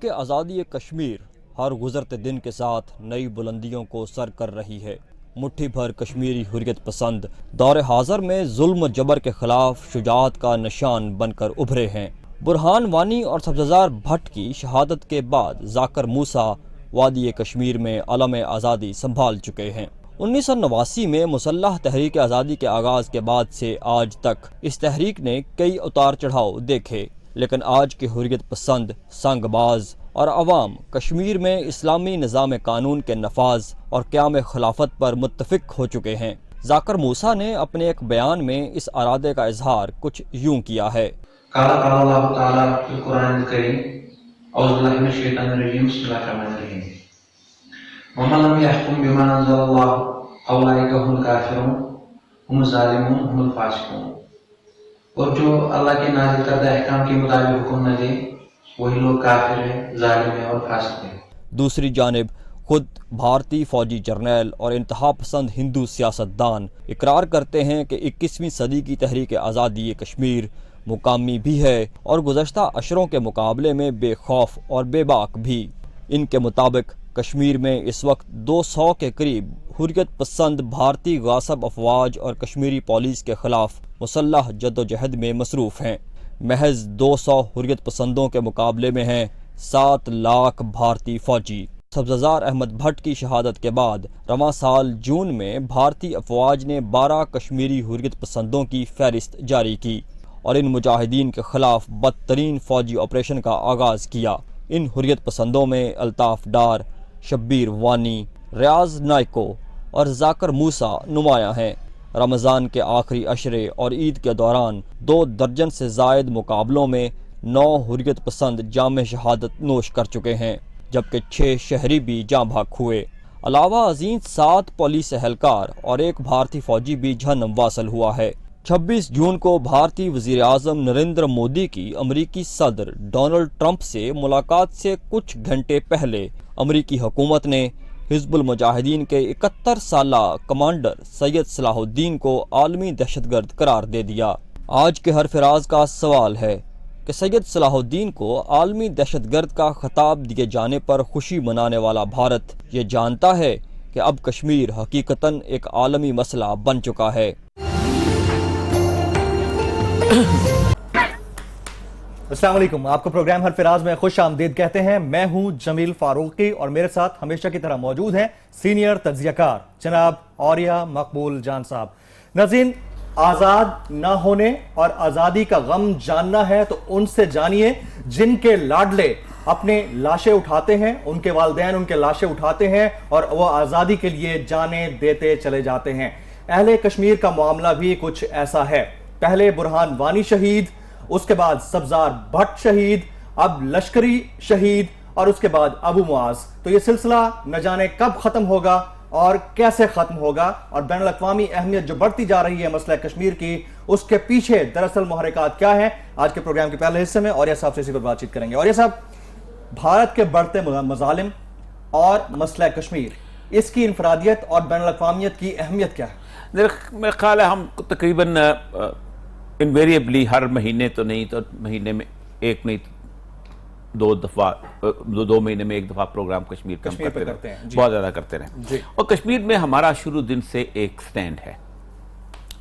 तहरीक आज़ादी कश्मीर हर गुज़रते दिन के साथ नई बुलंदियों को सर कर रही है। मुट्ठी भर कश्मीरी हुर्रियत पसंद दौर हाज़र में जुल्म जबर के खिलाफ शुजाअत का निशान बनकर उभरे हैं। बुरहान वानी और सब्ज़ार भट्ट की शहादत के बाद जाकिर मूसा वादी कश्मीर में अलम आज़ादी संभाल चुके हैं। 1989 में मुसल्लह तहरीक आज़ादी के आगाज़ के बाद से आज तक इस तहरीक ने कई उतार चढ़ाव देखे, लेकिन आज के हुर्रियत पसंद संगबाज और अवाम कश्मीर में इस्लामी निज़ाम कानून के नफाज और क़याम खिलाफत पर मुत्तफ़िक हो चुके हैं। जाकिर मूसा ने अपने एक बयान में इस इरादे का इजहार कुछ यूँ किया है। और जो अल्लाह के नाज़िल करदा अहकाम के मुताबिक हुक्म न दे वही लोग काफिर है, जालिम है और फासिक है। दूसरी जानिब खुद भारतीय फौजी जर्नैल और इंतहा पसंद हिंदू सियासतदान इकरार करते हैं कि 21वीं सदी की तहरीक आज़ादी कश्मीर मुकामी भी है और गुज़श्ता अशरों के मुकाबले में बेखौफ और बेबाक भी। इनके मुताबिक कश्मीर में इस वक्त 200 के करीब हुर्रियत पसंद भारतीय गासब अफवाज और कश्मीरी पुलिस के खिलाफ मुसल्लह जद्दोजहद में मसरूफ़ हैं। महज 200 हुर्रियत पसंदों के मुकाबले में हैं 7 लाख भारतीय फौजी। सब्ज़ार अहमद भट्ट की शहादत के बाद रवां साल जून में भारतीय अफवाज ने 12 कश्मीरी हुर्रियत पसंदों की फहरिस्त जारी की और इन मुजाहिदीन के खिलाफ बदतरीन फौजी ऑपरेशन का आगाज़ किया। इन हुर्रियत पसंदों में अल्ताफ़ डार, शब्बीर वानी, रियाज नाइको और जाकिर मूसा नुमायाँ हैं। रमज़ान के आखिरी अशरे और ईद के दौरान 2 दर्जन से जायद मुकाबलों में 9 हुर्रियत पसंद जाम शहादत नोश कर चुके हैं, जबकि 6 शहरी भी जाँ भाग हुए। अलावा अजीम 7 पुलिस एहलकार और 1 भारतीय फौजी भी जहन्नम वासल हुआ है। 26 जून को भारतीय वज़ीर आज़म नरेंद्र मोदी की अमरीकी सदर डोनाल्ड ट्रंप से मुलाकात से कुछ घंटे पहले अमरीकी हुकूमत ने हिज़्बुल मुजाहिदीन के 71 साला कमांडर सैयद सलाहुद्दीन को आलमी दहशतगर्द करार दे दिया। आज के हर फराज का सवाल है कि सैयद सलाहुद्दीन को आलमी दहशतगर्द का खिताब दिए जाने पर खुशी मनाने वाला भारत ये जानता है कि अब कश्मीर हकीकतन एक आलमी मसला बन चुका है। अस्सलाम वालेकुम, आपको प्रोग्राम हर फिराज में खुश आमदीद कहते हैं। मैं हूं जमील फारूकी और मेरे साथ हमेशा की तरह मौजूद हैं सीनियर तज्जियाकार जनाब औरिया मकबूल जान साहब। नाज़रीन, आजाद ना होने और आजादी का गम जानना है तो उनसे जानिए जिनके लाडले अपने लाशें उठाते हैं, उनके वालिदैन उनके लाशें उठाते हैं और वो आजादी के लिए जाने देते चले जाते हैं। अहले कश्मीर का मामला भी कुछ ऐसा है। पहले बुरहान वानी शहीद, उसके बाद सब्ज़ार भट्ट शहीद, अब लश्करी शहीद और उसके बाद अबू मुआज। तो ये सिलसिला न जाने कब खत्म होगा और कैसे खत्म होगा और बैनुल अक़वामी अहमियत जो बढ़ती जा रही है मसला कश्मीर की, उसके पीछे दरअसल मुहर्रिकात क्या है, आज के प्रोग्राम के पहले हिस्से में औरिया साहब से इसी पर बातचीत करेंगे। औरिया साहब, भारत के बढ़ते मजालिम और मसला कश्मीर, इसकी इनफरादियत और बैनुल अक़वामियत की अहमियत क्या है? मेरा ख्याल है हम तकरीबन इनवेरिएबली हर महीने तो नहीं तो महीने में एक नहीं 2 दफा 2 महीने में 1 दफा प्रोग्राम कश्मीर का करते हैं, बहुत ज्यादा करते रहे। और कश्मीर में हमारा शुरू दिन से एक स्टैंड है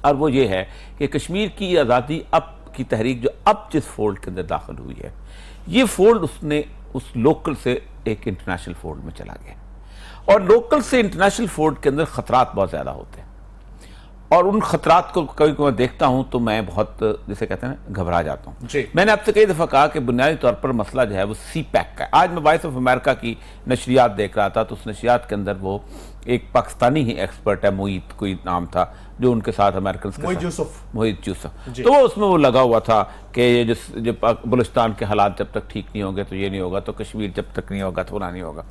और वो ये है कि कश्मीर की आज़ादी अब की तहरीक जो अब जिस फोल्ड के अंदर दाखिल हुई है, ये फोल्ड उसने उस लोकल से एक इंटरनेशनल फोल्ड में चला गया और लोकल से इंटरनेशनल फोल्ड के अंदर खतरात बहुत ज्यादा होते हैं और उन खतरात को कभी कभी देखता हूं तो मैं बहुत, जिसे कहते हैं ना, घबरा जाता हूं। मैंने आपसे कई दफा कहा कि बुनियादी तौर पर मसला जो है वो सी पैक का है। आज मैं वॉइस ऑफ अमेरिका की नशरियात देख रहा था तो उस नशरियात के अंदर वो एक पाकिस्तानी ही एक्सपर्ट है, मोहित कोई नाम था, जो उनके साथ अमेरिकन मोहित यूसुफ, तो वो उसमें वो लगा हुआ था कि ये जो बलूचिस्तान के हालात जब तक ठीक नहीं होंगे तो ये नहीं होगा, तो कश्मीर जब तक नहीं होगा तो होना नहीं होगा।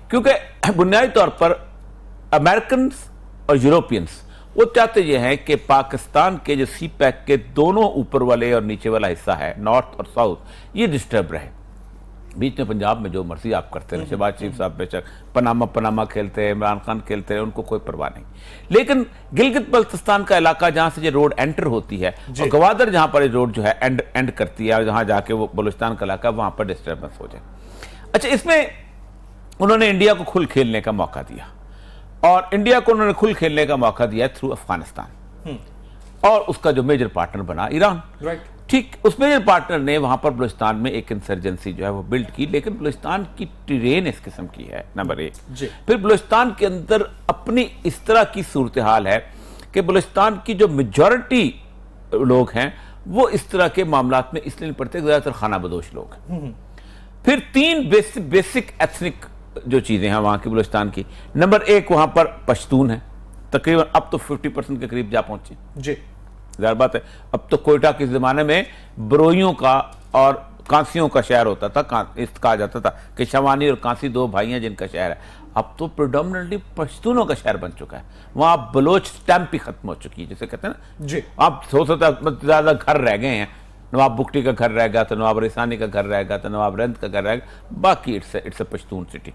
क्योंकि बुनियादी तौर पर अमेरिकन और यूरोपियंस वो चाहते ये हैं कि पाकिस्तान के जो सी पैक के दोनों ऊपर वाले और नीचे वाला हिस्सा है, नॉर्थ और साउथ, ये डिस्टर्ब रहे। बीच में पंजाब में जो मर्जी आप करते हैं, शहबाज शरीफ साहब बेशक पनामा खेलते हैं, इमरान खान खेलते हैं, उनको कोई परवाह नहीं। लेकिन गिलगित बल्तिस्तान का इलाका जहां से ये रोड एंटर होती है और गवादर जहां पर ये रोड जो है एंड करती है और जहां जाके वो बलूचिस्तान का इलाका, वहां पर डिस्टर्बेंस हो जाए। अच्छा, इसमें उन्होंने इंडिया को खुल खेलने का मौका दिया, और इंडिया को उन्होंने खुल खेलने का मौका दिया थ्रू अफगानिस्तान, और उसका जो मेजर पार्टनर बना ईरान। राइट। ठीक, उस मेजर पार्टनर ने वहां पर बलूचिस्तान में एक इंसर्जेंसी जो है वो बिल्ड की, लेकिन बलूचिस्तान की टेरेन इस किस्म की है, नंबर 1। फिर बलूचिस्तान के अंदर अपनी इस तरह की सूरत हाल है कि बलूचिस्तान की जो मेजॉरिटी लोग हैं वो इस तरह के मामलात में इसलिए नहीं पड़ते, ज्यादातर खाना बदोश लोग हैं। फिर 3 बेसिक एथनिक जो चीजें हैं वहां की बलूचिस्तान की, नंबर 1 वहां पर पश्तून है, तकरीबन अब तो 50% के करीब जा पहुंचे जी। जाहिर बात है, अब तो कोयटा के जमाने में बरोइयों का और कांसियों का शहर होता था, कहा जाता था कि शवानी और कांसी 2 भाई हैं जिनका शहर है। अब तो प्रेडोमिनेटली पश्तूनों का शहर बन चुका है, वहां बलोच स्टैंप ही खत्म हो चुकी है, जिसे कहते हैं ना जी। आप सोच सकते ज्यादा घर रह गए हैं, नवाब बुगटी का घर रहेगा तो नवाब रिसानी का घर रहेगा तो नवाब रंद का घर रहेगा, बाकी इट्स ए पश्तून सिटी।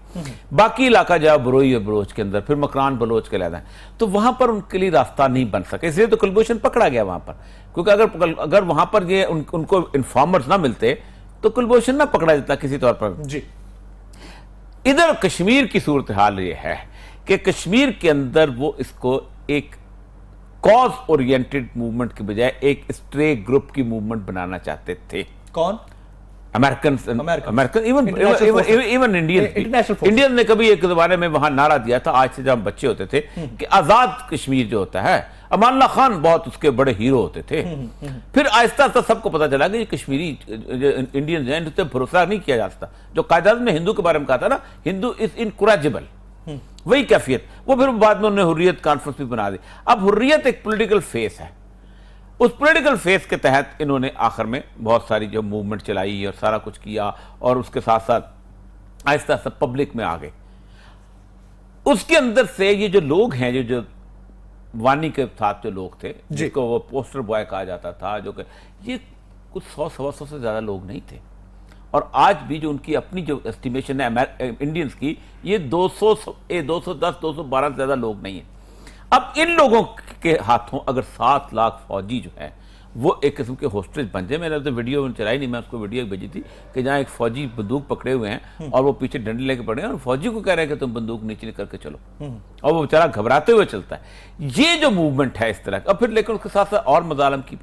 बाकी इलाका जो है बरोई और बलोच के अंदर, फिर मकरान बलोच के लहदा है, तो वहां पर उनके लिए रास्ता नहीं बन सके, इसलिए तो कुलभूषण पकड़ा गया वहां पर, क्योंकि अगर वहां पर ये उनको इन्फॉर्मर्स ना मिलते तो कुलभूषण ना पकड़ा जाता किसी तौर पर जी। इधर कश्मीर की सूरत हाल ये है कि कश्मीर के अंदर वो इसको एक कॉज ओरिएंटेड मूवमेंट के बजाय एक स्ट्रे ग्रुप की मूवमेंट बनाना चाहते थे। कौन? अमेरिकन, इवन इंडियन ने कभी एक जमाने में वहां नारा दिया था, आज से जब हम बच्चे होते थे, कि आजाद कश्मीर जो होता है, अमानुल्लाह खान बहुत उसके बड़े हीरो होते थे। फिर आहिस्ता आहिस्ता सबको पता चला कि ये कश्मीरी इंडियन हैं, उस पर भरोसा नहीं किया जा सकता। जो कायदात में हिंदू के बारे में कहा था ना, हिंदू इज इनकुरेजिबल, वही कैफियत। वो फिर बाद में उन्होंने हुर्रियत कॉन्फ्रेंस भी बना दी। अब हुर्रियत एक पॉलिटिकल फेस है, उस पॉलिटिकल फेस के तहत इन्होंने आखिर में बहुत सारी जो मूवमेंट चलाई और सारा कुछ किया, और उसके साथ साथ आहिस्ता आहिस्ता पब्लिक में आ गए। उसके अंदर से ये जो लोग हैं, जो वानी के साथ जो लोग थे, जिसको वो पोस्टर बॉय कहा जाता था, जो कि ये कुछ 100-125 से ज्यादा लोग नहीं थे, और आज भी जो उनकी अपनी जो एस्टिमेशन है इंडियंस की, ये 210-212 से ज्यादा लोग नहीं है। अब इन लोगों के हाथों अगर 7 लाख फौजी जो है वो एक किस्म के होस्टेज बन जाए, मैंने तो वीडियो चलाई नहीं, मैं उसको वीडियो भेजी थी कि जहाँ एक फौजी बंदूक पकड़े हुए हैं और वो पीछे डंडे लेके पड़े हैं, और फौजी को कह रहे हैं कि तुम बंदूक नीचे करके चलो, और वो बेचारा घबराते हुए चलता है। ये जो मूवमेंट है इस तरह का, फिर लेकिन उसके साथ साथ और मजालम की,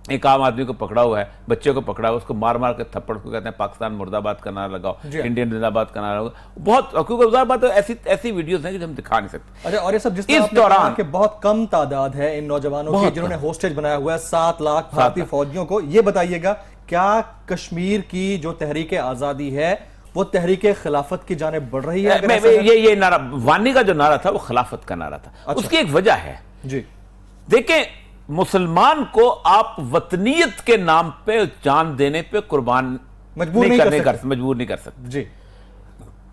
एक आम आदमी को पकड़ा हुआ है, बच्चे को पकड़ा हुआ, उसको मार मार के थप्पड़ को कहते हैं पाकिस्तान मुर्दाबाद का नारा लगाओ, इंडियन जिंदाबाद का नारा लगाओ, बहुत, क्योंकि बात है ऐसी वीडियोस हैं कि हम दिखा नहीं सकते। अच्छा, और ये सब जिस इस दौरान के बहुत कम तादाद है इन नौजवानों की जिन्होंने होस्टेज बनाया हुआ है 7 लाख भारतीय फौजियों को। ये बताइएगा, क्या कश्मीर की जो तहरीक आजादी है वो तहरीक खिलाफत की जानिब बढ़ रही है? ये नारा, वानी का जो नारा था वो खिलाफत का नारा था। अच्छा। उसकी एक वजह है जी, देखें, मुसलमान को आप वतनीयत के नाम पे जान देने पे कुर्बान मजबूर नहीं कर सकते जी।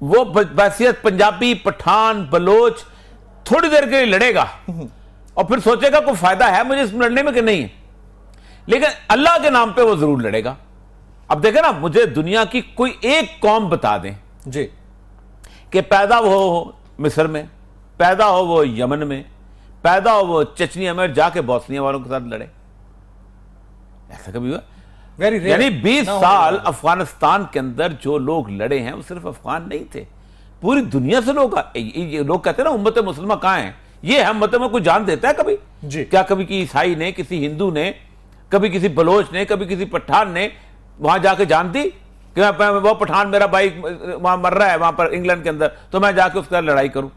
वो बहसियत पंजाबी, पठान, बलोच थोड़ी देर के लिए लड़ेगा और फिर सोचेगा कोई फायदा है मुझे इस लड़ने में कि नहीं, लेकिन अल्लाह के नाम पे वो जरूर लड़ेगा। अब देखें ना, मुझे दुनिया की कोई एक कौम बता दें जी कि पैदा हो मिस्र में, पैदा हो वो यमन में, पैदा हो वो चचनिया में, जाके बॉस्निया वालों के साथ लड़े, ऐसा कभी हुआ? यानी 20 साल अफगानिस्तान के अंदर जो लोग लड़े हैं वो सिर्फ अफगान नहीं थे, पूरी दुनिया से लोग कहते हैं ना उम्मत मुसलमान कहां है, ये है उम्मत में कोई जान देता है कभी जी? क्या कभी किसी ईसाई ने, किसी हिंदू ने, कभी किसी बलोच ने, कभी किसी पठान ने वहां जाके जान दी कि वो पठान मेरा भाई वहां मर रहा है वहां पर इंग्लैंड के अंदर, तो मैं जाके उसके साथ लड़ाई करूं,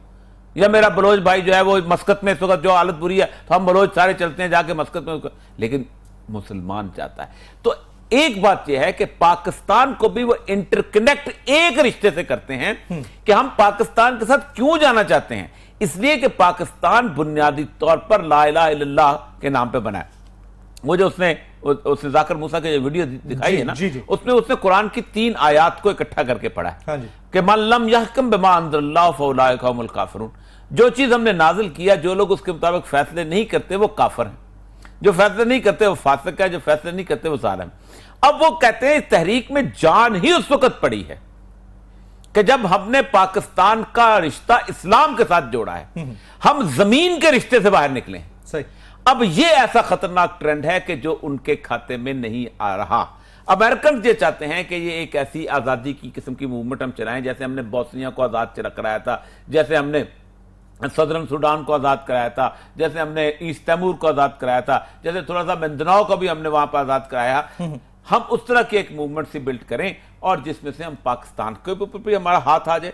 या मेरा बलोच भाई जो है वो मस्कत में इस वक्त जो हालत बुरी है तो हम बलोच सारे चलते हैं जाके मस्कत में उसको, लेकिन मुसलमान चाहता है। तो एक बात यह है कि पाकिस्तान को भी वो इंटरकनेक्ट एक रिश्ते से करते हैं कि हम पाकिस्तान के साथ क्यों जाना चाहते हैं, इसलिए कि पाकिस्तान बुनियादी तौर पर ला इलाहा इल्लल्लाह के नाम पे बना है। वो जो उसने जाकिर मूसा के जो वीडियो दिखाई है ना, उसने कुरान की 3 आयात को इकट्ठा करके पढ़ा है कि मन लम यहकम बिमा अंज़लल्लाहु फउलाइका हुमुल काफिरून, जो चीज हमने नाजिल किया जो लोग उसके मुताबिक फैसले नहीं करते वो काफिर हैं, जो फैसले नहीं करते वो फासिक है, जो फैसले नहीं करते वो जालिम। अब वो कहते हैं तहरीक में जान ही उस वक्त पड़ी है कि जब हमने पाकिस्तान का रिश्ता इस्लाम के साथ जोड़ा है, हम जमीन के रिश्ते से बाहर निकले हैं। सही। अब ये ऐसा खतरनाक ट्रेंड है कि जो उनके खाते में नहीं आ रहा। अमेरिकन ये चाहते हैं कि ये एक ऐसी आज़ादी की किस्म की मूवमेंट हम चलाएं, जैसे हमने बोस्निया को आज़ाद कराया था, जैसे हमने सदरन सूडान को आज़ाद कराया था, जैसे हमने ईस्ट तैमूर को आज़ाद कराया था, जैसे थोड़ा सा मिंदनाओ को भी हमने वहां पर आज़ाद कराया। हम उस तरह की एक मूवमेंट से बिल्ड करें और जिसमें से हम पाकिस्तान के ऊपर भी हमारा हाथ आ जाए,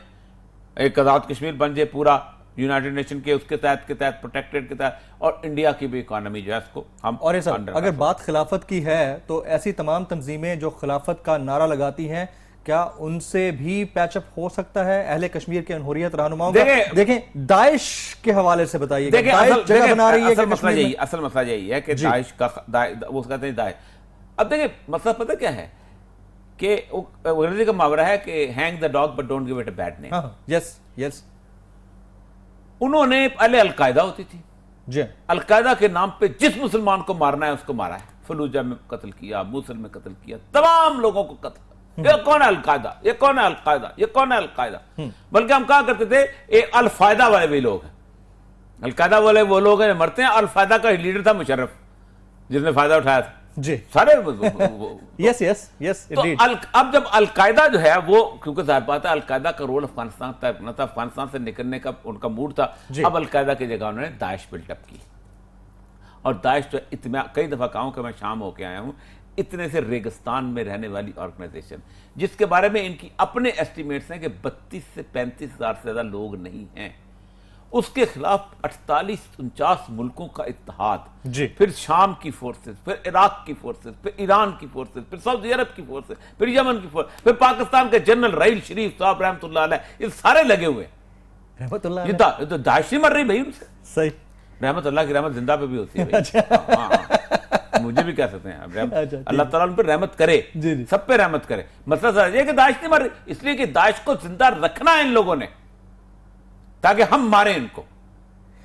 एक आज़ाद कश्मीर बन जाए पूरा यूनाइटेड नेशन के उसके तहत प्रोटेक्टेड के तहत, और इंडिया की भी इकोनॉमी जो है इसको हम और ऐसा अगर बात खिलाफत की है तो ऐसी तमाम तंजीमें जो खिलाफत का नारा लगाती हैं, क्या उनसे भी पैचअप हो सकता है अहले कश्मीर के अनहुरियत रहनुमाओं का? देखें दाइश के हवाले से बताइए, दाइश जगह बना रही है कि मसला यही है कि दाइश का वो कहते हैं दाइश। अब देखिए मसला पता क्या है कि अंग्रेजी का मुहावरा है कि hang the dog but don't give it a bad name. Yes yes. उन्होंने पहले अलकायदा होती थी जी, अलकायदा के नाम पे जिस मुसलमान को मारना है उसको मारा है, फलूजा में कत्ल किया, मूसल में कत्ल किया, तमाम लोगों को कत्ल। ये कौन है अलकायदा, ये कौन है अलकायदा, ये कौन है अलकायदा? बल्कि हम कहा करते थे ये अलफायदा वाले भी लोग हैं। अलकायदा वाले वो लोग हैं मरते हैं। अलफायदा का तो था मुशर्रफ, जिसने फायदा उठाया था जी सारे यस यस यस। तो अब जब अलकायदा जो है वो, क्योंकि जाहिर बात है अलकायदा का रोल अफगानिस्तान तक न था, अफगानिस्तान से निकलने का उनका मूड था। अब अलकायदा की जगह उन्होंने दाइश बिल्डअप की, और दाइश तो इतना, कई दफा कहूं कि मैं शाम होके आया हूं, इतने से रेगिस्तान में रहने वाली ऑर्गेनाइजेशन जिसके बारे में इनकी अपने एस्टिमेट्स हैं कि 32 से 35 हजार से ज्यादा लोग नहीं हैं, उसके खिलाफ 48-49 मुल्कों का इत्तेहाद, फिर शाम की फोर्सेस, फिर इराक की फोर्सेस, फिर ईरान की फोर्सेस, फिर सऊदी अरब की फोर्सेस, फिर यमन की फोर्सेस, फिर पाकिस्तान के जनरल रहील शरीफ साहब रहमतुल्लाह अलैह, ये सारे लगे हुए हैं। ये तो दाइश नहीं मर रही भाई उनसे। सही, रहमतुल्लाह की रहमत जिंदा पे भी होती है। अच्छा। मुझे भी कह सकते हैं अल्लाह ताला उन पर रहमत करे, सब पे रहमत करे। मतलब ये कि दाइश नहीं मर रही, इसलिए कि दाइश को जिंदा रखना है इन लोगों ने ताकि हम मारे इनको।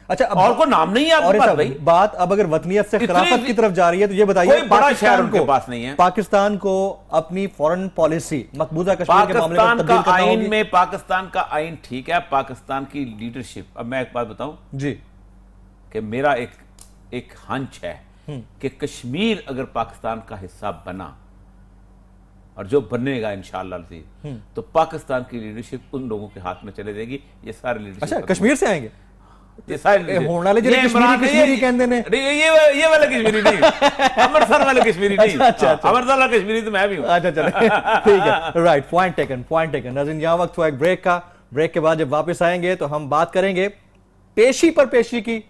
अच्छा, और को नाम नहीं है आपके पास भाई। बात अब अगर वतनियत से खिलाफत की तरफ जा रही है तो ये बताइए, बड़ा शहर उनके पास नहीं है। पाकिस्तान को अपनी फॉरेन पॉलिसी मकबूजा कश्मीर के मामले में तब्दील करना होगी। में पाकिस्तान का आइन ठीक है, पाकिस्तान की लीडरशिप। अब मैं एक बात बताऊं जी, कि मेरा एक हंच है कि कश्मीर अगर पाकिस्तान का हिस्सा बना, और जो बनेगा इंशाअल्लाह, तो पाकिस्तान की लीडरशिप उन लोगों के हाथ में चले जाएगी। ये सारे लीडरशिप अच्छा कश्मीर से आएंगे, ये सारे कश्मीरी कहते हैं ये वाला कश्मीरी नहीं, अमृतसर वाले कश्मीरी नहीं। अमृतसर वाला कश्मीरी तो मैं भी हूं। अच्छा चलो ठीक है, राइट, पॉइंट टेकन। नाज़रीन यहाँ वक्त हुआ एक ब्रेक का। ब्रेक के बाद जब वापस आएंगे तो हम बात करेंगे पेशी पर पेशी की,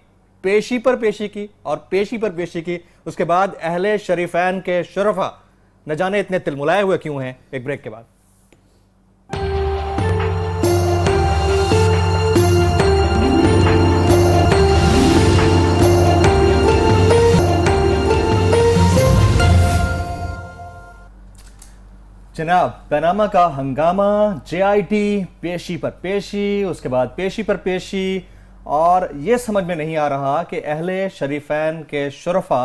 और पेशी पर पेशी की। उसके बाद अहले शरीफैन के शुरफा न जाने इतने तिलमुलाए हुए क्यों हैं। एक ब्रेक के बाद। जनाब, पनामा का हंगामा, JIT, पेशी पर पेशी, उसके बाद पेशी पर पेशी, और यह समझ में नहीं आ रहा कि अहले शरीफैन के शुरफा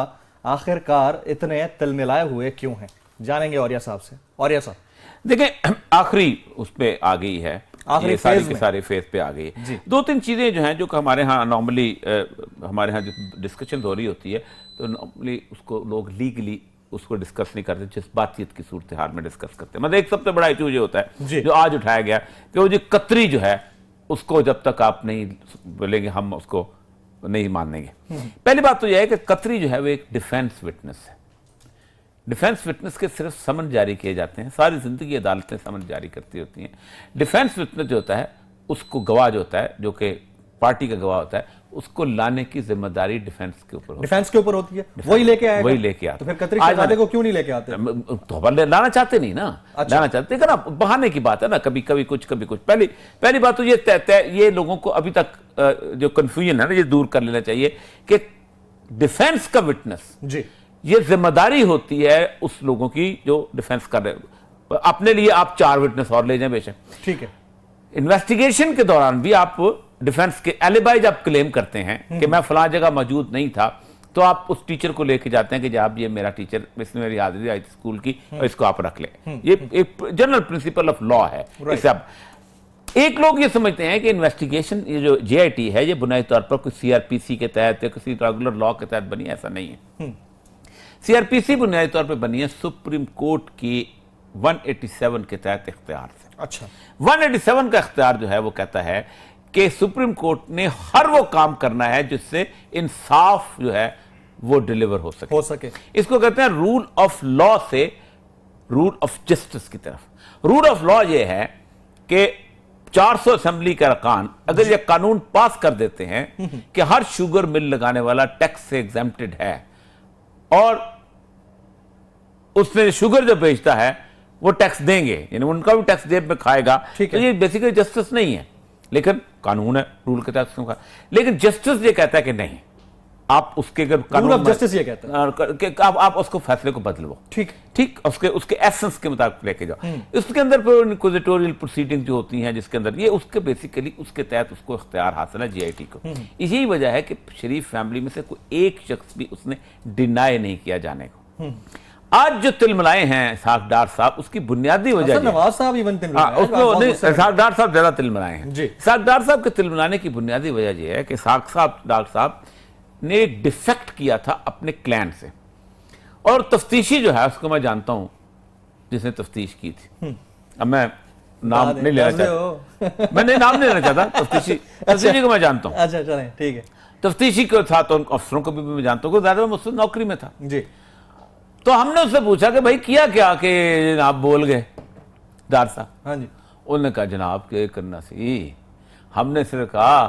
आखिरकार इतने तिलमिलाए हुए क्यों हैं। जानेंगे औरिया साहब से। औरिया साहब देखिए, आखिरी उस पे आ गई है, आखिरी सारे फेज पे आ गई है। दो तीन चीजें जो हैं जो कि हमारे यहाँ नॉर्मली हमारे यहाँ जो डिस्कशन हो रही होती है, तो नॉर्मली उसको लोग लीगली उसको डिस्कस नहीं करते, जिस बातचीत की सूरत हाल में डिस्कस करते हैं। मतलब एक सबसे बड़ा इशू ये होता है जो आज उठाया गया कि वो जो कतरी जो है उसको जब तक आप नहीं बोलेंगे हम उसको नहीं मानेंगे। पहली बात तो यह है कि कतरी जो है वो एक डिफेंस विटनेस है। डिफेंस विटनेस के सिर्फ समन जारी किए जाते हैं, सारी जिंदगी अदालतें समन जारी करती होती हैं। डिफेंस विटनेस जो होता है उसको गवाह जो होता है, जो कि पार्टी का गवाह होता है, उसको लाने की जिम्मेदारी डिफेंस के ऊपर होती है। वही लेके आए, वही लेके आते। तो फिर कतरी शहजादे को क्यों नहीं लेके आते? तो लाना चाहते नहीं ना। अच्छा। लाना चाहते ना, बहाने की बात है ना, कभी कभी कुछ कभी कुछ। पहली बात तो ये लोगों को अभी तक जो कंफ्यूजन है ना, ये दूर कर लेना चाहिए कि डिफेंस का विटनेस जी, ये जिम्मेदारी होती है उस लोगों की जो डिफेंस कर रहे। अपने लिए आप 4 विटनेस और ले जाएं बेशक, ठीक है। इन्वेस्टिगेशन के दौरान भी आप डिफेंस के एलिबाई जब क्लेम करते हैं कि मैं फलां जगह मौजूद नहीं था, तो आप उस टीचर को लेके जाते हैं कि जब ये मेरा टीचर, इसने मेरी हाजिरी आई थी स्कूल की, और इसको आप रख लें। ये एक जनरल प्रिंसिपल ऑफ लॉ है। इसे आप एक लोग ये समझते हैं कि इन्वेस्टिगेशन, ये जो JIT है, ये बुनियादी तौर पर कोई CRPC के तहत या किसी रेगुलर लॉ के तहत बनी, ऐसा नहीं है। सीआरपीसी बुनियादी तौर पर बनी है सुप्रीम कोर्ट की 187 के तहत इख्तियार से। अच्छा, 187 का इख्तियार जो है वो कहता है कि सुप्रीम कोर्ट ने हर वो काम करना है जिससे इंसाफ जो है वो डिलीवर हो सके। इसको कहते हैं रूल ऑफ लॉ से रूल ऑफ जस्टिस की तरफ। रूल ऑफ लॉ ये है कि 400 असेंबली के अरकान अगर ये कानून पास कर देते हैं कि हर शुगर मिल लगाने वाला टैक्स से एग्जेम्प्टेड है और उसने शुगर जो बेचता है वो टैक्स देंगे, यानी उनका भी टैक्स जेब में खाएगा, तो ये बेसिकली जस्टिस नहीं है, लेकिन कानून है रूल के तहत। लेकिन जस्टिस ये कहता है कि नहीं, आप उसके अगर कानून जस्टिस ये कहता है कि आप उसको फैसले को बदलो, ठीक उसके एसेंस के मुताबिक लेके जाओ। इसके अंदर फिर इंक्विजिटोरियल प्रोसीडिंग जो होती हैं जिसके अंदर ये उसके बेसिकली उसके तहत उसको इख्तियार हासिल है जीआईटी को। यही वजह है कि शरीफ फैमिली में से कोई एक शख्स भी उसने डिनाई नहीं किया जाने को। आज जो तिलमिलाए हैं इसहाक डार साहब, उसकी बुनियादी वजह नवाज साहब इसहाक डार साहब ज्यादा तिलमिलाए हैं। इसहाक डार साहब के तिलमिलाने की बुनियादी वजह यह है कि इसहाक डार साहब ने एक डिफेक्ट किया था अपने क्लैन से, और तफ्तीशी जो है उसको मैं जानता हूं जिसने तफ्तीश की थी। अब मैं नाम नहीं लेना चाहता, मैं नाम नहीं लेना चाहता, तफ्तीशी को मैं जानता हूं। अच्छा चलें, ठीक है। तफ्तीशी के साथ उन अफसरों को भी मैं जानता हूं, ज्यादा मैं मुझसे नौकरी में था जी। तो हमने उससे पूछा कि भाई किया क्या कि आप बोल गए डार साहब? हाँ जी। उन्होंने कहा जनाब के करना सी, हमने सिर्फ कहा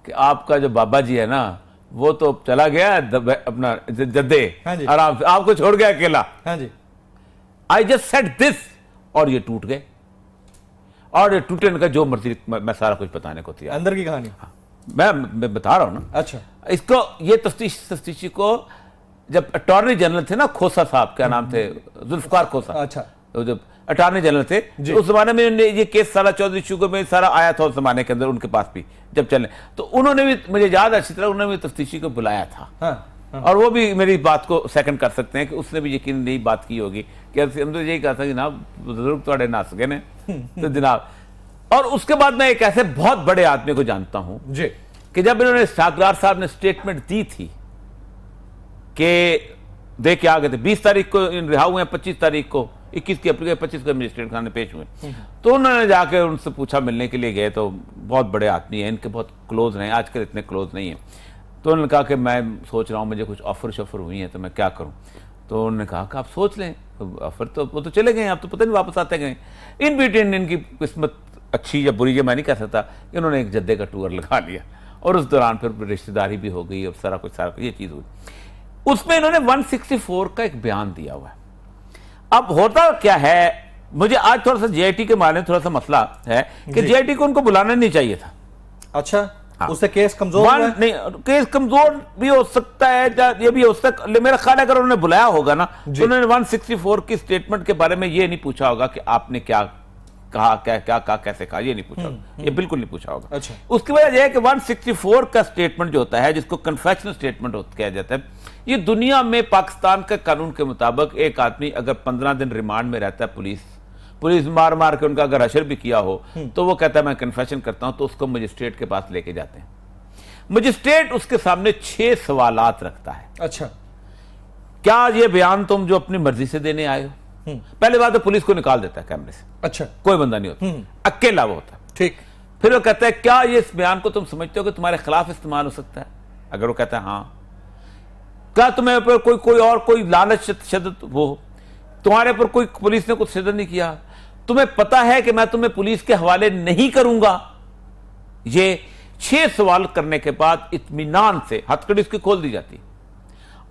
कि आपका जो बाबा जी है ना वो तो चला गया अपना जद्दे, आराम से आपको छोड़ गया अकेला। हाँ जी। आई जस्ट सेड दिस, और ये टूट गए, और ये टूटने का जो मर्जी मैं सारा कुछ बताने को तैयार। अंदर की कहानी मैं बता रहा हूं ना। अच्छा, इसको ये तफ्तीशी को जब अटॉर्नी जनरल थे ना, खोसा साहब, क्या नाम थे, जुल्फकार खोसा। अच्छा, तो जब अटॉर्नी जनरल थे तो उस जमाने में ये केस सारा चौधरी शुगर में सारा आया था उस जमाने के अंदर, उनके पास भी जब चले तो उन्होंने भी, मुझे याद अच्छी तरह, उन्होंने भी तफ्तीशी को बुलाया था। हाँ। और वो भी मेरी बात को सेकंड कर सकते हैं कि उसने भी यकीन यही बात की होगी कि हम तो यही कहा था जनाब बुजुर्ग थोड़े ना सके ने तो जनाब। और उसके बाद मैं एक ऐसे बहुत बड़े आदमी को जानता हूं जी कि जब इन्होंने सागरार साहब ने स्टेटमेंट दी थी कि दे के आ गए थे, 20 तारीख को रिहा हुए हैं, 25 तारीख को 21 की अप्रैल 25 को मजिस्ट्रेट खाने पेश हुए, तो उन्होंने जाकर उनसे पूछा, मिलने के लिए गए, तो बहुत बड़े आदमी हैं, इनके बहुत क्लोज हैं, आजकल इतने क्लोज नहीं हैं। तो उन्होंने कहा कि मैं सोच रहा हूँ, मुझे कुछ ऑफर शॉफर हुई हैं तो मैं क्या करूँ। तो उन्होंने कहा कि आप सोच लें, ऑफर तो वो तो चले गए, आप तो पता नहीं वापस आते गए। इन बिटवीन इनकी किस्मत अच्छी या बुरी, मैं नहीं कह सकता, इन्होंने एक जद्दे का टूर लगा लिया और उस दौरान फिर रिश्तेदारी भी हो गई और सारा कुछ ये चीज़ हुई। उसमें इन्होंने 164 का एक बयान दिया हुआ है। अब होता क्या है, मुझे आज थोड़ा सा जीआईटी के मामले में थोड़ा सा मसला है कि जीआईटी को उनको बुलाना नहीं चाहिए था। अच्छा, हाँ। उससे केस कमजोर नहीं, केस कमजोर भी हो सकता है, ये भी हो सकता है। मेरा ख्याल है अगर उन्होंने बुलाया होगा ना तो उन्होंने 164 की स्टेटमेंट के बारे में ये नहीं पूछा होगा कि आपने क्या कहा, क्या कहा, कैसे कहा, ये नहीं पूछा होगा, ये बिल्कुल नहीं पूछा होगा। अच्छा। उसकी वजह यह है कि 164 का स्टेटमेंट जो होता है, जिसको कन्फेशनल स्टेटमेंट कहा जाता है, ये दुनिया में पाकिस्तान के कानून के मुताबिक एक आदमी अगर 15 दिन रिमांड में रहता है, पुलिस मार मार के उनका अगर हशर भी किया हो तो वो कहता है मैं कन्फेशन करता हूं, तो उसको मजिस्ट्रेट के पास लेके जाते हैं। मजिस्ट्रेट उसके सामने 6 सवालात रखता है। अच्छा, क्या ये बयान तुम जो अपनी मर्जी से देने आए हो? पहले बात तो पुलिस को निकाल देता है कैमरे से। अच्छा, कोई बंदा नहीं होता, अकेला वो होता है। ठीक। फिर वो कहता है क्या ये इस बयान को तुम समझते हो कि तुम्हारे खिलाफ इस्तेमाल हो सकता है? अगर वो कहता है हाँ। क्या तुम्हें पर कोई लालच शद्दत वो तुम्हारे पर कोई पुलिस ने कुछ शद्दत नहीं किया? तुम्हें पता है कि मैं तुम्हें पुलिस के हवाले नहीं करूंगा? ये 6 सवाल करने के बाद इत्मीनान से हथकड़ी उसकी खोल दी जाती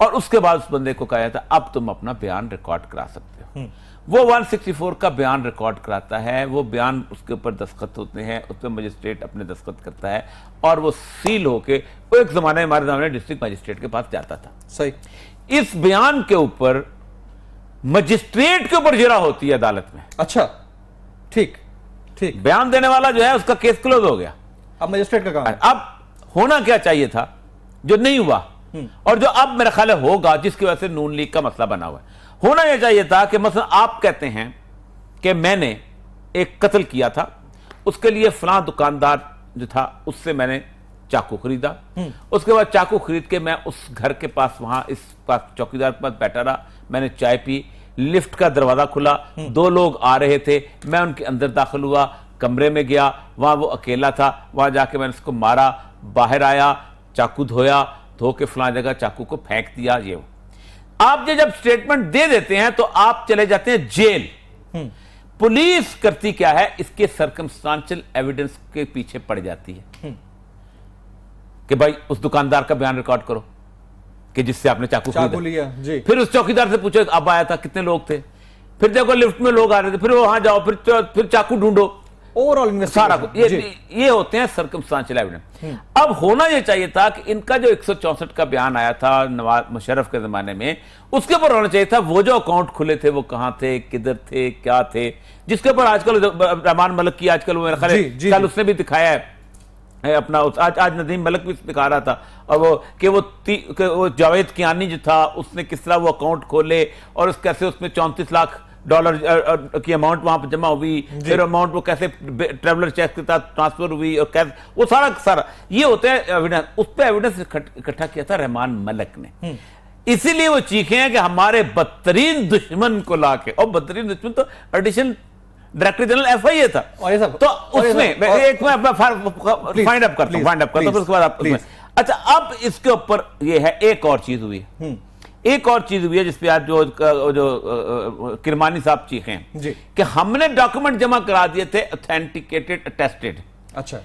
और उसके बाद उस बंदे को कहा जाता है अब तुम अपना बयान रिकॉर्ड करा सकते हो। वो 164 का बयान रिकॉर्ड कराता है, वो बयान उसके ऊपर दस्तखत होते हैं, उस पर मजिस्ट्रेट अपने दस्तखत करता है और वो सील होके वो एक जमाने में हमारे जमाने डिस्ट्रिक्ट मजिस्ट्रेट के पास जाता था। सही। इस बयान के ऊपर मजिस्ट्रेट के ऊपर जिरा होती है अदालत में। अच्छा, ठीक ठीक। बयान देने वाला जो है उसका केस क्लोज हो गया, अब मजिस्ट्रेट का काम है। अब होना क्या चाहिए था जो नहीं हुआ और जो अब मेरा ख्याल होगा, जिसकी वजह से नून लीग का मसला बना हुआ है। होना यह चाहिए था कि मसलन आप कहते हैं कि मैंने एक कत्ल किया था, उसके लिए फलां दुकानदार जो था उससे मैंने चाकू खरीदा। उसके बाद चाकू खरीद के मैं उस घर के पास वहां इस पास चौकीदार के पास बैठा रहा, मैंने चाय पी, लिफ्ट का दरवाजा खुला, 2 लोग आ रहे थे, मैं उनके अंदर दाखिल हुआ, कमरे में गया, वहां वो अकेला था, वहां जाके मैंने उसको मारा, बाहर आया, चाकू धोया, धो के फलां जगह चाकू को फेंक दिया। ये आप जब स्टेटमेंट दे देते हैं तो आप चले जाते हैं जेल। पुलिस करती क्या है, इसके सर्कमस्टांशियल एविडेंस के पीछे पड़ जाती है कि भाई उस दुकानदार का बयान रिकॉर्ड करो कि जिससे आपने चाकू लिया जी। फिर उस चौकीदार से पूछो अब आया था, कितने लोग थे, फिर देखो लिफ्ट में लोग आ रहे थे, फिर वहां जाओ, फिर चाकू ढूंढो, ओवरऑल सारा कुछ ये होते हैं सर्कमस्टांशियल एविडेंस। अब होना ये चाहिए था कि इनका जो 164 का बयान आया था नवाज मुशर्रफ के जमाने में, उसके ऊपर होना चाहिए था वो जो अकाउंट खुले थे वो कहां थे, किधर थे, क्या थे, जिसके ऊपर आजकल रहमान मलिक की आजकल वो मेरा ख्याल है कल उसने भी दिखाया है अपना, आज नदीम मलिक भी दिखा रहा था, और वो जावेद कियानी जो था उसने किस तरह वो अकाउंट खोले और कैसे उसमें 34 लाख डॉलर की अमाउंट वहां पर जमा हुई, फिर अमाउंट वो कैसे ट्रेवलर चेक के साथ ट्रांसफर हुई और कैसे वो सारा ये होता है एविडेंस। उस पर एविडेंस इकट्ठा किया था रहमान मलिक ने, इसीलिए वो चीखे हैं कि हमारे बदतरीन दुश्मन को लाके, और बदतरीन दुश्मन तो एडिशनल डायरेक्टर जनरल FIA था, तो उसमें एक मैं अपना फाइंड अप करता हूं, फिर उसके बाद आप अच्छा। अब इसके ऊपर ये है एक और चीज हुई है, एक और चीज हुई है जिसपे आज जो किरमानी साहब चीखे हैं कि हमने डॉक्यूमेंट जमा करा दिए थे ऑथेंटिकेटेड अटेस्टेड। अच्छा,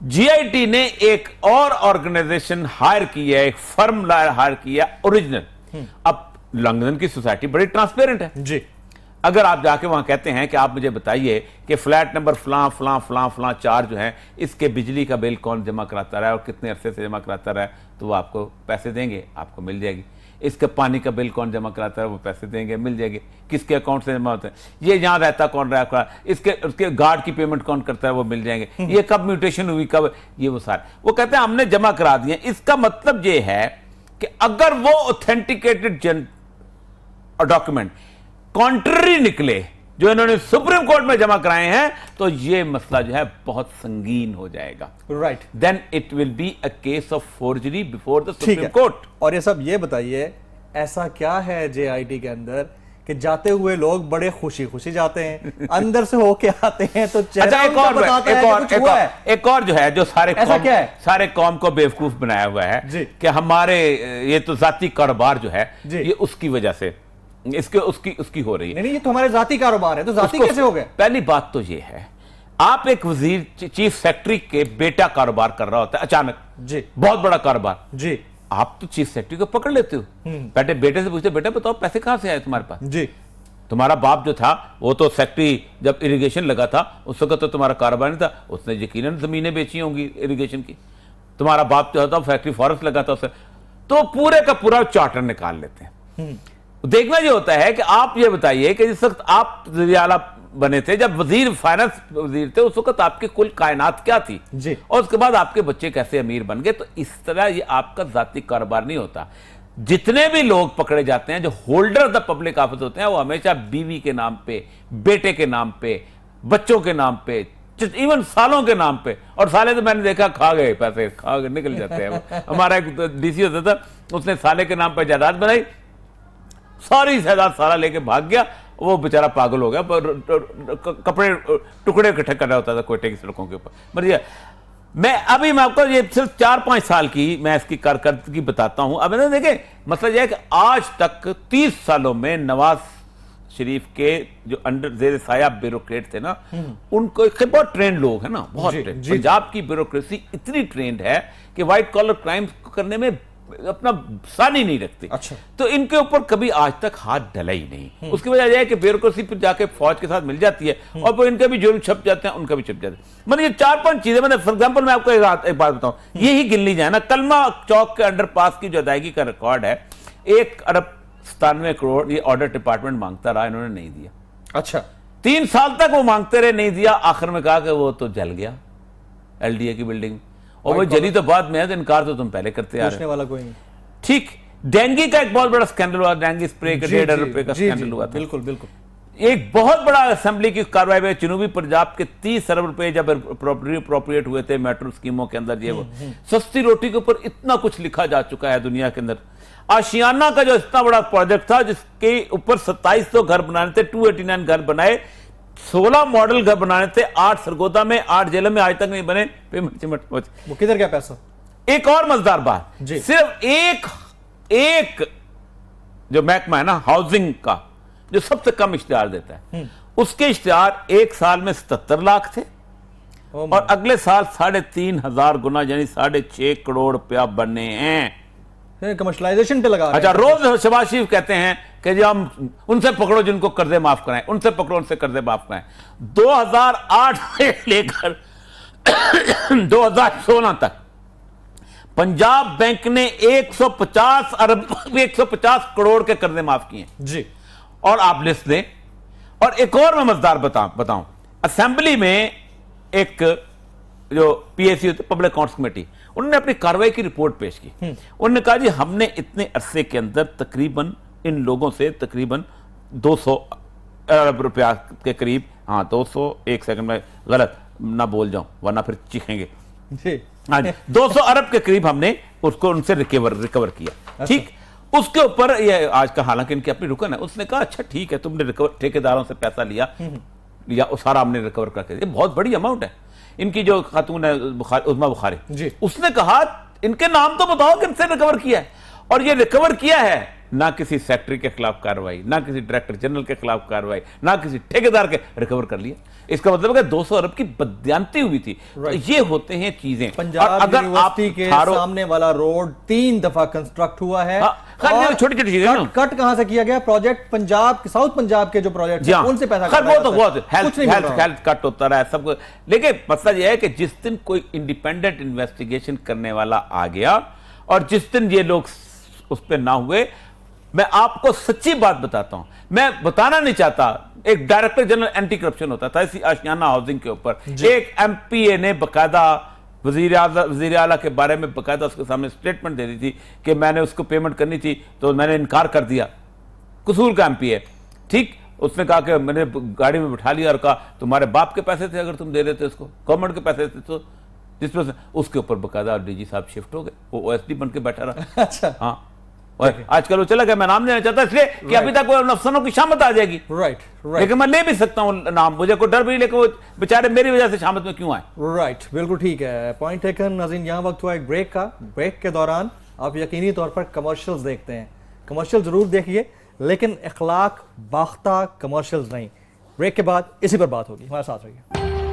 GIT ने एक और ऑर्गेनाइजेशन हायर की है, एक फर्म हायर की है ओरिजिनल। अब लंदन की सोसाइटी बड़ी ट्रांसपेरेंट है जी। अगर आप जाके वहां कहते हैं कि आप मुझे बताइए कि फ्लैट नंबर फलां फलां फलां फलां 4 जो है इसके बिजली का बिल कौन जमा कराता रहा है और कितने अरसे से जमा कराता रहा है, तो वो आपको पैसे देंगे, आपको मिल जाएगी। इसके पानी का बिल कौन जमा कराता है, वो पैसे देंगे, मिल जाएगी। किसके अकाउंट से जमा होता है, ये यहाँ रहता कौन रहा, उसके गार्ड की पेमेंट कौन करता है, वो मिल जाएंगे। ये कब म्यूटेशन हुई, कब, ये वो सारे वो कहते हैं हमने जमा करा दिए। इसका मतलब ये है कि अगर वो ऑथेंटिकेटेड डॉक्यूमेंट कॉन्ट्ररी निकले जो इन्होंने सुप्रीम कोर्ट में जमा कराए हैं, तो ये मसला जो है बहुत संगीन हो जाएगा। Right, then it will be a case of forgery before the supreme court. और ये सब ये बताइए, ऐसा क्या है JIT के अंदर कि जाते हुए लोग बड़े खुशी खुशी जाते हैं, अंदर से होके आते हैं तो अच्छा, एक और जो है जो सारे कौम को बेवकूफ बनाया हुआ है कि हमारे ये तो जाती कारोबार जो है ये उसकी वजह से इसके उसकी हो रही है। नहीं, ये तो हमारे जाती कारोबार है, तो जाती कैसे हो गए? पहली बात तो ये है, आप एक वजीर चीफ सेक्रेटरी के बेटा कारोबार कर रहा होता है अचानक जी, बहुत बड़ा कारोबार जी, आप तो चीफ सेक्रेटरी को पकड़ लेते हो, बेटे से पूछते बेटा बताओ पैसे कहां से आए तुम्हारे पास जी। तुम्हारा बाप जो था वो तो सेक्रेटरी जब इरिगेशन लगा था उस वक्त तो तुम्हारा कारोबार नहीं था, उसने यकीनन जमीनें बेची होंगी इरिगेशन की। तुम्हारा बाप जो था फैक्ट्री फॉरेस्ट लगा था उससे, तो पूरे का पूरा चार्टर निकाल लेते हैं। देखना ये होता है कि आप ये बताइए कि जिस वक्त आप वज़ीर आला बने थे, जब वजीर फाइनेंस वजीर थे, उस वक्त आपकी कुल कायनात क्या थी जी, और उसके बाद आपके बच्चे कैसे अमीर बन गए। तो इस तरह ये आपका जाती कारोबार नहीं होता। जितने भी लोग पकड़े जाते हैं जो holder of the public office होते हैं, वो हमेशा बीवी के नाम पे, बेटे के नाम पे, बच्चों के नाम पे, इवन सालों के नाम पे, और साले तो मैंने देखा खा गए पैसे, खा गए निकल जाते हैं। हमारा एक DC होता था, उसने साले के नाम पर जायदाद बनाई, सारी जायदाद सारा लेके भाग गया, वो बेचारा पागल हो गया, कपड़े टुकड़े इकट्ठे कर रहा होता था कोयटे की सड़कों के ऊपर। मरिए मैं आपको ये सिर्फ 4-5 साल की मैं इसकी कारकर्दगी बताता हूं। अब देखें मसला यह है कि आज तक 30 सालों में नवाज शरीफ के जो अंडर जेर साया ब्यूरोक्रेट थे ना, उनको बहुत ट्रेंड लोग हैं ना, बहुत ट्रेंड। पंजाब की ब्यूरोक्रेसी इतनी ट्रेंड है कि व्हाइट कॉलर क्राइम करने में अपना सानी नहीं रखते। अच्छा। तो इनके ऊपर कभी आज तक हाथ डला ही नहीं। उसकी वजह यह है कि ब्यूरोक्रेसी फिर जाके फौज के साथ मिल जाती है और फिर इनके भी जुर्म छप जाते हैं, उनका भी छप जाते हैं। मतलब ये 4-5 चीजें, मतलब फॉर एग्जांपल मैं आपको एक बात बताऊं, यही गिन ली जाए ना, कलमा चौक के अंडरपास की जो अदायगी का रिकॉर्ड है 1 अरब 97 करोड़, ये ऑर्डर डिपार्टमेंट मांगता रहा, इन्होंने नहीं दिया। अच्छा। 3 साल तक वो मांगते रहे, नहीं दिया, आखिर में कहा कि वो तो जल गया LDA की बिल्डिंग, और वो जली तो बाद में है, तो इनकार तो तुम पहले करते आ रहे वाला कोई नहीं। ठीक, डेंगू का एक बहुत बड़ा स्कैंडल हुआ, डेंगू स्प्रे का 1.5 अरब रुपए का स्कैंडल हुआ था। बिल्कुल बिल्कुल। एक बहुत बड़ा असेंबली की कार्रवाई में जनूबी पंजाब के 30 अरब रुपए जब अप्रोप्रिएट हुए थे मेट्रो स्कीमों के अंदर, ये वो सस्ती रोटी के ऊपर इतना कुछ लिखा जा चुका है दुनिया के अंदर। आशियाना का जो इतना बड़ा प्रोजेक्ट था जिसके ऊपर 2700 घर बनाने थे, 289 घर बनाए, 16 मॉडल घर बनाने थे, 8 सरगोदा में, 8 जेलों में आज तक नहीं बने। पेमेंट वो किधर गया पैसा? एक और मजेदार बात, सिर्फ एक जो महकमा है ना हाउसिंग का, जो सबसे कम इश्तिहार देता है, उसके इश्तिहार एक साल में 77 लाख थे और अगले साल 3,500 गुना यानी 6.5 करोड़ रुपया बने हैं। कमर्शलाइजेशन पे लगा। अच्छा, रोज शहबाज शरीफ कहते हैं कि जी हम उनसे पकड़ो जिनको कर्जे माफ कराएं, उनसे पकड़ो उनसे कर्जे माफ कराएं। 2008 से लेकर 2016 तक पंजाब बैंक ने 150 करोड़ के कर्जे माफ किए जी। और आप लिस्ट दें। और एक और मैं मजेदार बताऊं, असेंबली में एक जो पीएसी होती है, पब्लिक अकाउंट्स कमेटी, उन्होंने अपनी कार्रवाई की रिपोर्ट पेश की। उन्होंने कहा जी हमने इतने अरसे के अंदर तकरीबन इन लोगों से तकरीबन 200 अरब रुपया के करीब, हाँ 200, एक सेकंड में गलत ना बोल जाऊं वरना फिर चीखेंगे, हाँ 200 अरब के करीब हमने उसको उनसे रिकवर किया। ठीक, उसके ऊपर ये आज का, हालांकि इनकी अपनी रुकन है, उसने कहा अच्छा ठीक है तुमने ठेकेदारों से पैसा लिया सारा हमने रिकवर करके दिया, बहुत बड़ी अमाउंट है। इनकी जो खातून है उस्मा बुखारी, उसने कहा इनके नाम तो बताओ किनसे रिकवर किया है। और ये रिकवर किया है ना किसी सेक्रेटरी के खिलाफ कार्रवाई, ना किसी डायरेक्टर जनरल के खिलाफ कार्रवाई, ना किसी ठेकेदार के, रिकवर कर लिया। इसका मतलब है 200 अरब की बदयांती हुई थी। तो ये होते हैं चीजें। पंजाब यूनिवर्सिटी के सामने वाला रोड 3 दफा कंस्ट्रक्ट हुआ है। छोटी छोटी चीजें कट कहां से किया गया? प्रोजेक्ट पंजाब, साउथ पंजाब के जो प्रोजेक्ट हैं उनसे पैसा हेल्थ कट होता रहा है सब। लेकिन मसला यह है कि जिस दिन कोई इंडिपेंडेंट इन्वेस्टिगेशन करने वाला आ गया और जिस दिन ये लोग उस पर ना हुए, मैं आपको सच्ची बात बताता हूं, मैं बताना नहीं चाहता, एक डायरेक्टर जनरल एंटी करप्शन होता था इसी आशियाना हाउसिंग के ऊपर, एक एमपीए ने बकायदा वजीर आला के बारे में बकायदा उसके सामने स्टेटमेंट दे दी थी कि मैंने उसको पेमेंट करनी थी तो मैंने इनकार कर दिया। कसूर का एमपी है, ठीक, उसने कहा कि मैंने गाड़ी में बिठा लिया और कहा तुम्हारे बाप के पैसे थे अगर तुम दे रहे थे उसको, गवर्नमेंट के पैसे थे तो, जिस पर उसके ऊपर बकायदा डीजी साहब शिफ्ट हो गए, वो ओएसडी बन के बैठा रहा। अच्छा, हाँ, और आजकल वो चला गया, मैं नाम लेना चाहता इसलिए कि अभी तक वो अफसरों की शामत आ जाएगी। राइट, लेकिन मैं ले भी सकता हूं नाम, मुझे कोई डर भी नहीं, लेकिन वो बेचारे मेरी वजह से शामत में क्यों आए। राइट, बिल्कुल ठीक है, पॉइंट टेकन। नाज़रीन, यहाँ वक्त हुआ एक ब्रेक का। ब्रेक के दौरान आप यकीनी तौर पर कमर्शियल्स देखते हैं, कमर्शियल जरूर देखिए लेकिन अखलाक बाख्ता कमर्शियल्स नहीं। ब्रेक के बाद इसी पर बात होगी, हमारे साथ रहिए।